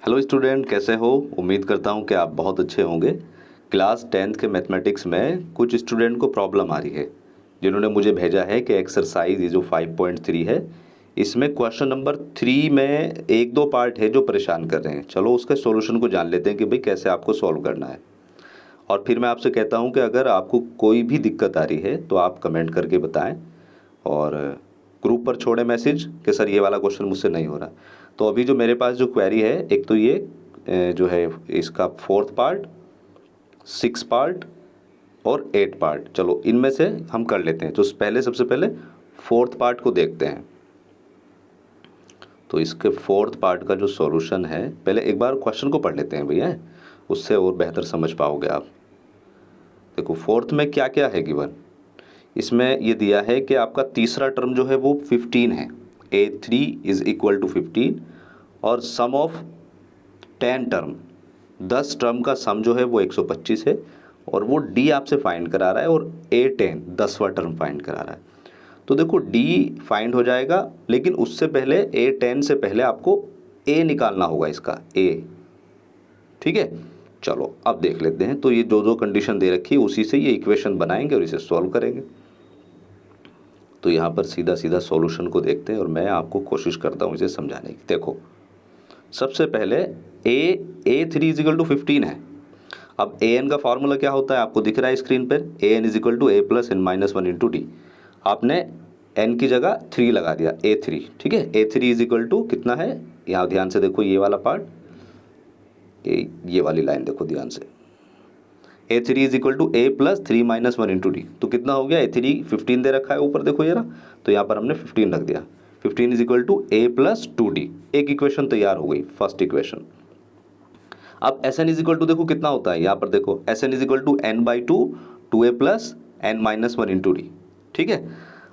Hello student, कैसे हो? उम्मीद करता हूँ कि आप बहुत अच्छे होंगे। क्लास 10th के मैथमेटिक्स में कुछ स्टूडेंट को प्रॉब्लम आ रही है, जिन्होंने मुझे भेजा है कि एक्सरसाइज ये जो 5.3 है, इसमें क्वेश्चन नंबर 3 में एक दो पार्ट है जो परेशान कर रहे हैं। चलो उसके सॉल्यूशन को जान लेते हैं कि भाई कैसे आपको सॉल्व करना है। और फिर मैं आपसे कहता हूँ कि अगर आपको कोई भी दिक्कत आ रही है तो आप कमेंट करके बताएं और ग्रुप पर छोड़े मैसेज कि सर ये वाला क्वेश्चन मुझसे नहीं हो रहा। तो अभी जो मेरे पास जो क्वेरी है, एक तो ये जो है इसका 4th पार्ट, 6 पार्ट और 8 पार्ट। चलो इनमें से हम कर लेते हैं। तो पहले सबसे पहले 4th पार्ट को देखते हैं। तो इसके 4th पार्ट का जो सॉल्यूशन है, पहले एक बार क्वेश्चन को पढ़ लेते हैं भैया, उससे और बेहतर समझ पाओगे आप। देखो 4th में क्या क्या है गिवन। इसमें ये दिया है कि आपका तीसरा टर्म जो है वो 15 है, A3 इज इक्वल टू 15, और सम ऑफ 10 टर्म, 10 टर्म का सम जो है वो 125 है, और वो D आपसे फाइंड करा रहा है, और A10 10वां टर्म फाइंड करा रहा है। तो देखो D फाइंड हो जाएगा, लेकिन उससे पहले A10 से पहले आपको A निकालना होगा, इसका A। ठीक है, चलो अब देख लेते हैं। तो ये जो जो कंडीशन दे रखी है उसी से ये इक्वेशन बनाएंगे और इसे सॉल्व करेंगे। तो यहाँ पर सीधा सीधा सॉल्यूशन को देखते हैं और मैं आपको कोशिश करता हूँ इसे समझाने की। देखो सबसे पहले A3 इजिकल टू 15 है। अब an का फार्मूला क्या होता है, आपको दिख रहा है स्क्रीन पर, an is equal to a plus N minus one into D. आपने n की जगह 3 लगा दिया, A3। ठीक है, A3 इजिकल टू कितना है, यहाँ ध्यान से देखो ये वाला पार्ट, ये वाली लाइन देखो ध्यान से। A3 is equal to A plus 3 minus one into D. तो कितना हो गया, A3 15 दे रखा है ऊपर, देखो ये रहा, तो यहाँ पर हमने 15 रख दिया। 15 is equal to A plus 2D। एक इक्वेशन तैयार हो गई, फर्स्ट इक्वेशन। अब Sn इज इक्वल टू देखो कितना होता है, यहाँ पर देखो Sn is equal to n by two 2A plus N minus one into D. ठीक है,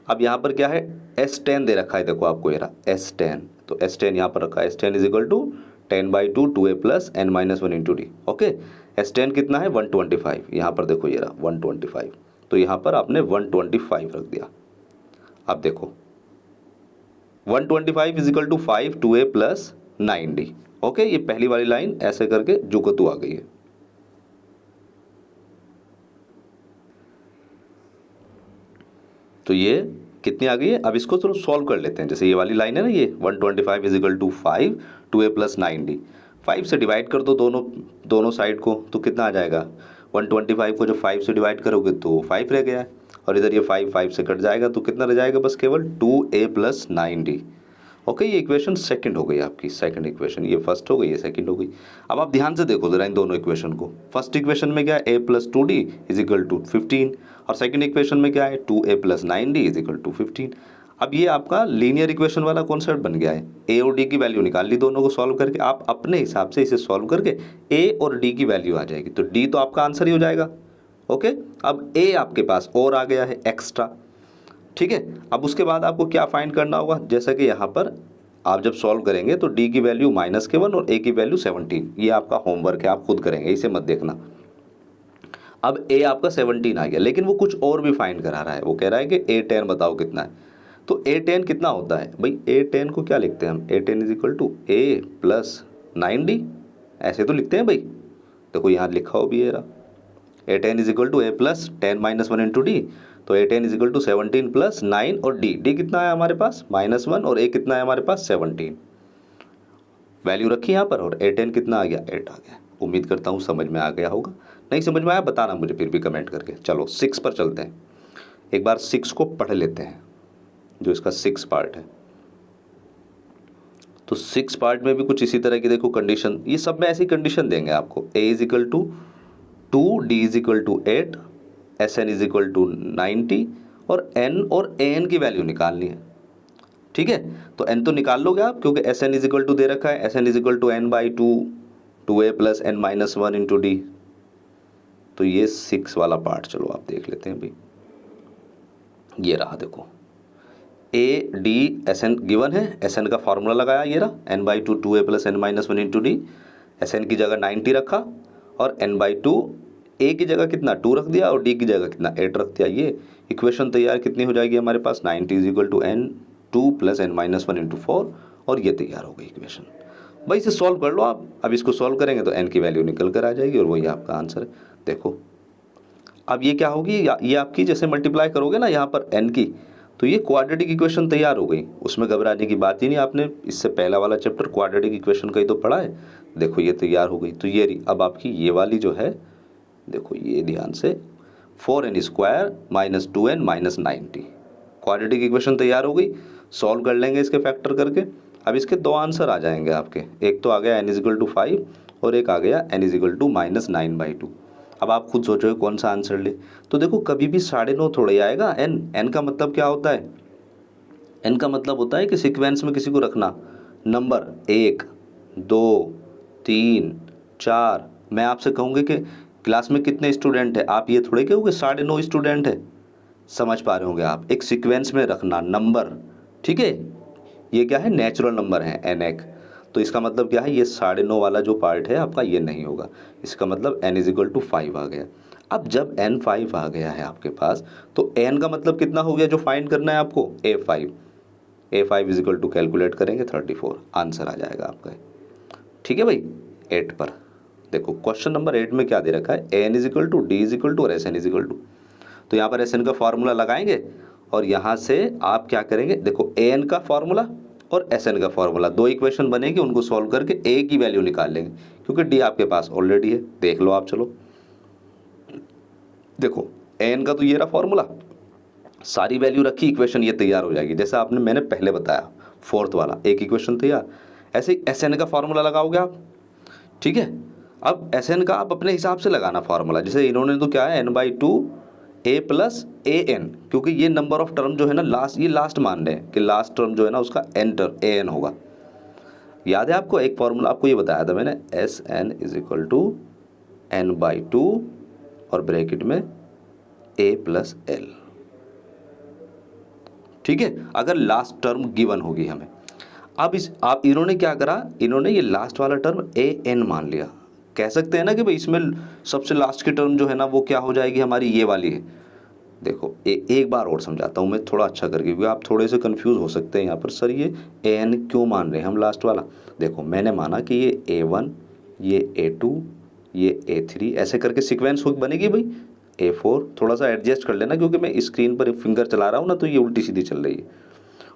अब यहाँ पर क्या है, S10 दे रखा है, देखो आपको ये रहा S10, तो S10 यहाँ पर रखा है। S10 is equal to 10 by two 2A plus N minus one into D. Okay, S10 कितना है 125, यहाँ पर देखो ये रहा 125, तो यहाँ पर आपने 125 रख दिया। अब देखो 125 is equal to 5 2A plus 9D। Okay, ये पहली वाली लाइन ऐसे करके जुगतू आ गई है। तो ये कितनी आ गई है, अब इसको चलो सॉल्व कर लेते हैं। जैसे ये वाली लाइन है ना, ये 125 is equal to 5 2A plus 9D। 5 से डिवाइड कर दो दोनों साइड को, तो कितना आ जाएगा, 125 को जब 5 से डिवाइड करोगे तो 5 रह गया है, और इधर ये 5 से कट जाएगा, तो कितना रह जाएगा, बस केवल 2A प्लस 9D। ओके, ये इक्वेशन सेकंड हो गई आपकी, सेकंड इक्वेशन। ये फर्स्ट हो गई, ये सेकंड हो गई। अब आप ध्यान से देखो जरा इन दोनों इक्वेशन को। फर्स्ट इक्वेशन में क्या है, A plus 2D is equal to 15, और सेकंड इक्वेशन में क्या है, 2A plus 9D is equal to 15। अब ये आपका लीनियर इक्वेशन वाला कॉन्सेप्ट बन गया है। A और D की वैल्यू निकाल ली दोनों को सॉल्व करके, आप अपने हिसाब से इसे सॉल्व करके A और D की वैल्यू आ जाएगी, तो D तो आपका आंसर ही हो जाएगा। ओके, अब A आपके पास और आ गया है एक्स्ट्रा। ठीक है, अब उसके बाद आपको क्या फाइंड करना होगा, जैसा कि यहाँ पर आप जब सॉल्व करेंगे तो D की वैल्यू -1 और A की वैल्यू 17। ये आपका होमवर्क है, आप खुद करेंगे, इसे मत देखना। अब A आपका 17 आ गया, लेकिन वो कुछ और भी फाइंड करा रहा है। वो कह रहा है कि A10 बताओ कितना है। तो A10 कितना होता है भाई, A10 को क्या लिखते हैं हम, A10 is equal to A plus 9D, ऐसे तो लिखते हैं भाई। देखो यहाँ लिखा हो भी ये रहा, A10 is equal to A plus 10 minus one into D. तो A10 is equal to 17 plus 9, और D कितना है हमारे पास -1, और A कितना है हमारे पास 17। वैल्यू रखी यहाँ पर, और A10 कितना आ गया, 8 आ गया। उम्मीद करता हूँ समझ में आ गया होगा। नहीं समझ में आया बताना मुझे फिर भी कमेंट करके। चलो 6 पर चलते हैं, एक बार 6 को पढ़ लेते हैं, जो इसका 6 पार्ट है। तो 6 पार्ट में भी कुछ इसी तरह की देखो कंडीशन, ये सब में ऐसी कंडीशन देंगे आपको। A is equal to 2, D is equal to 8, Sn is equal to 90, और N और An की वैल्यू निकालनी है। ठीक है, तो n तो निकाल लोगे आप, क्योंकि Sn इज इक्वल टू दे रखा है, Sn is equal to n by two 2A plus N minus one into D. तो ये 6 वाला पार्ट चलो आप देख लेते हैं भाई। ये रहा देखो, A D Sn गिवन है, Sn का फॉर्मूला लगाया, ये रहा n by two 2A plus N minus one into D. Sn की जगह 90 रखा, और n बाई टू A की जगह कितना 2 रख दिया, और D की जगह कितना 8 रख दिया। ये इक्वेशन तैयार कितनी हो जाएगी हमारे पास, 90 is equal to n 2 plus N minus one into 4, और ये तैयार हो गई इक्वेशन। भाई इसे सॉल्व कर लो आप। अब इसको सॉल्व करेंगे तो n की वैल्यू निकल कर आ जाएगी और वही आपका आंसर है। देखो अब ये क्या होगी, ये आपकी जैसे मल्टीप्लाई करोगे ना यहाँ पर n की, तो ये क्वाड्रेटिक इक्वेशन तैयार हो गई। उसमें घबराने की बात ही नहीं, आपने इससे पहला वाला चैप्टर क्वाड्रेटिक इक्वेशन का ही तो पढ़ा है। देखो ये तैयार हो गई। तो ये अब आपकी ये वाली जो है, देखो ये ध्यान से, 4n² minus 2n minus 90 quadratic equation तैयार हो गई। सॉल्व कर लेंगे इसके फैक्टर करके। अब इसके दो आंसर आ जाएंगे आपके, एक तो आ गया n=5 और एक आ गया n=−9/2। अब आप खुद सोचोगे कौन सा आंसर ले। तो देखो कभी भी 9.5 थोड़ा ही आएगा। n का मतलब क्या होता है, n का मतलब होता है कि सीक्वेंस में किसी को रखना, नंबर 1 2 3 4। मैं आपसे कहूँगी कि क्लास में कितने स्टूडेंट है, आप ये थोड़े कहोगे 9.5 स्टूडेंट है। समझ पा रहे होंगे आप, एक सीक्वेंस में रखना नंबर, ठीक है। ये क्या है, नेचुरल नंबर है n1। तो इसका मतलब क्या है, ये 9.5 वाला जो पार्ट है आपका ये नहीं होगा। इसका मतलब n=5 आ गया। अब जब n 5 आ गया है आपके पास, तो n का मतलब कितना हो गया जो फाइंड करना है आपको, a5। a5 कैलकुलेट करेंगे 34, आंसर आ जाएगा आपका। ठीक है भाई। 8 पर देखो, क्वेश्चन नंबर 8 में क्या दे रखा है, n=d= और sn=। तो यहाँ पर sn का फार्मूला लगाएंगे और यहाँ से आप क्या करेंगे, देखो an का फार्मूला और sn का फार्मूला, दो इक्वेशन बनेगी, उनको सॉल्व करके a की वैल्यू निकाल लेंगे, क्योंकि d आपके पास ऑलरेडी है। देख लो आप, चलो देखो an का तो ये रहा फार्मूला, सारी वैल्यू रखी, इक्वेशन ये तैयार हो जाएगी। जैसा आपने मैंने पहले बताया, फोर्थ वाला एक इक्वेशन तैयार। ऐसे ही sn का फार्मूला लगाओगे आप, ठीक है। अब sn का आप अपने हिसाब से लगाना फार्मूला। जैसे इन्होंने तो क्या है, n/2 a प्लस an, क्योंकि ये नंबर ऑफ टर्म जो है ना लास्ट, ये लास्ट मान रहे हैं कि लास्ट टर्म जो है ना उसका an होगा। याद है आपको, एक फार्मूला आपको ये बताया था मैंने, Sn=n/2 और ब्रैकेट में a प्लस l, ठीक है, अगर लास्ट टर्म गिवन होगी हमें। अब आप इन्होंने क्या करा, इन्होंने ये लास्ट वाला टर्म an मान लिया। कह सकते हैं ना कि भाई इसमें सबसे लास्ट की टर्म जो है ना वो क्या हो जाएगी हमारी, ये वाली है। देखो एक बार और समझाता हूँ मैं थोड़ा अच्छा करके, क्योंकि आप थोड़े से कंफ्यूज हो सकते हैं यहाँ पर, सर ये an क्यों मान रहे हैं हम लास्ट वाला। देखो मैंने माना कि ये a1, ये a2, ये a3, ऐसे करके सीक्वेंस बनेगी भाई, a4। थोड़ा सा एडजस्ट कर लेना, क्योंकि मैं स्क्रीन पर फिंगर चला रहा हूँ ना, तो ये उल्टी सीधी चल रही है।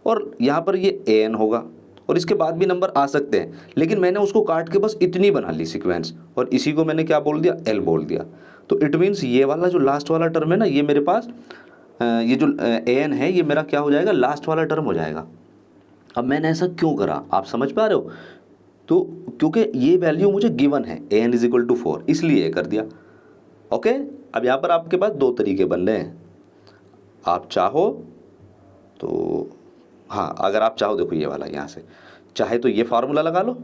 और यहाँ पर ये an होगा, और इसके बाद भी नंबर आ सकते हैं, लेकिन मैंने उसको काट के बस इतनी बना ली सीक्वेंस, और इसी को मैंने क्या बोल दिया, l बोल दिया। तो इट मीन्स ये वाला जो लास्ट वाला टर्म है ना, ये मेरे पास ये जो an है, ये मेरा क्या हो जाएगा, लास्ट वाला टर्म हो जाएगा। अब मैंने ऐसा क्यों करा, आप समझ पा रहे हो। तो क्योंकि ये वैल्यू मुझे गिवन है, an=4, इसलिए कर दिया। ओके। अब यहाँ पर आपके पास दो तरीके बन रहे हैं। आप चाहो तो, हाँ अगर आप चाहो, देखो ये वाला यहाँ से चाहे तो ये फार्मूला लगा लो,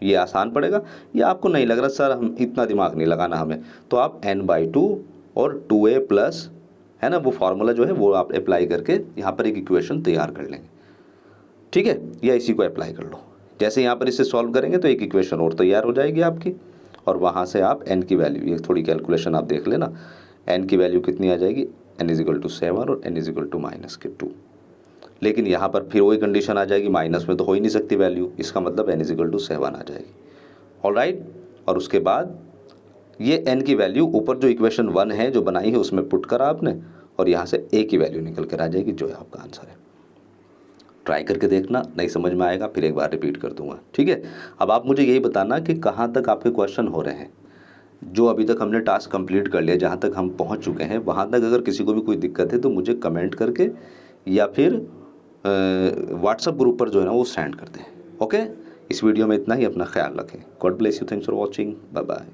ये आसान पड़ेगा। ये आपको नहीं लग रहा सर हम इतना दिमाग नहीं लगाना हमें, तो आप n/2 और 2a प्लस है ना वो फार्मूला जो है वो आप अप्लाई करके यहाँ पर एक इक्वेशन तैयार कर लेंगे, ठीक है। या इसी को अप्लाई कर लो। जैसे यहाँ पर इसे सॉल्व करेंगे तो एक इक्वेशन और तैयार हो जाएगी आपकी, और वहाँ से आप n की वैल्यू, ये थोड़ी कैलकुलेशन आप देख लेना, n की वैल्यू कितनी आ जाएगी, n=7 और n=-2। लेकिन यहाँ पर फिर वही कंडीशन आ जाएगी, माइनस में तो हो ही नहीं सकती वैल्यू, इसका मतलब n=7 आ जाएगी। ऑलराइट। और उसके बाद ये n की वैल्यू ऊपर जो इक्वेशन 1 है जो बनाई है उसमें पुट करा आपने, और यहाँ से a की वैल्यू निकल कर आ जाएगी, जो है आपका आंसर है। ट्राई करके देखना, नहीं समझ में आएगा फिर एक बार रिपीट कर दूंगा, ठीक है। अब आप मुझे यही बताना कि कहाँ तक आपके क्वेश्चन हो रहे हैं। जो अभी तक हमने टास्क कंप्लीट कर लिया, जहाँ तक हम पहुँच चुके हैं, वहाँ तक अगर किसी को भी कोई दिक्कत है तो मुझे कमेंट करके या फिर व्हाट्सएप ग्रुप पर जो है ना वो सेंड करते हैं। ओके। इस वीडियो में इतना ही, अपना ख्याल रखें। God bless you, thanks for watching, bye bye.